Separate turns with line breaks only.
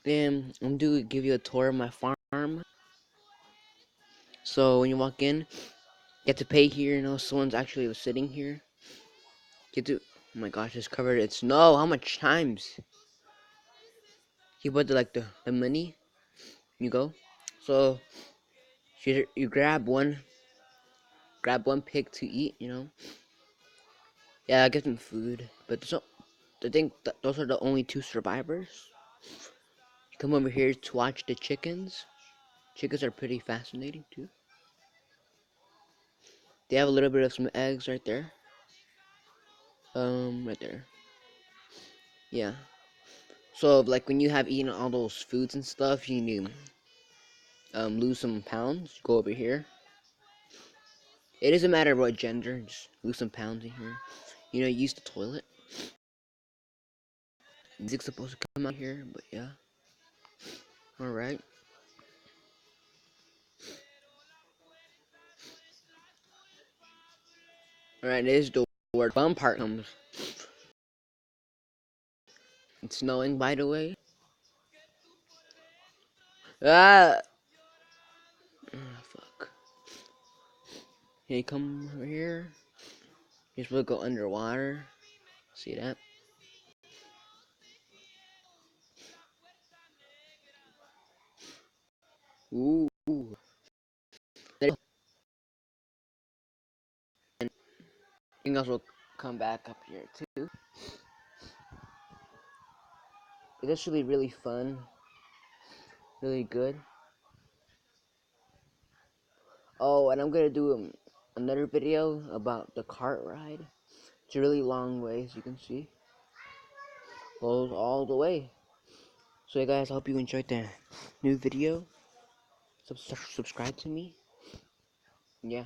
Then I'm gonna give you a tour of my farm. So when you walk in, you get to pay here. You know, someone's actually sitting here. Get to. Oh my gosh, it's covered in snow. How much times? You put the money. You go. So you grab one pig to eat. You know. Yeah, I get them food. But so I think those are the only two survivors. You come over here to watch the chickens. Chickens are pretty fascinating too. They have a little bit of some eggs right there. Right there. Yeah. So like when you have eaten all those foods and stuff, you need lose some pounds. Go over here. It doesn't matter what gender, just lose some pounds in here. You know, use the toilet. Music's supposed to come out here, but yeah. Alright. Alright, this is the where the fun part comes. It's snowing, by the way. Ah! Fuck. Here you come over here. You're supposed to go underwater. See that? Ooh. And you guys will come back up here too. It's actually really fun. Really good. Oh, and I'm gonna do another video about the cart ride. It's a really long way, as you can see. Goes all the way. So, you guys, I hope you enjoyed the new video. Subscribe to me. Yeah.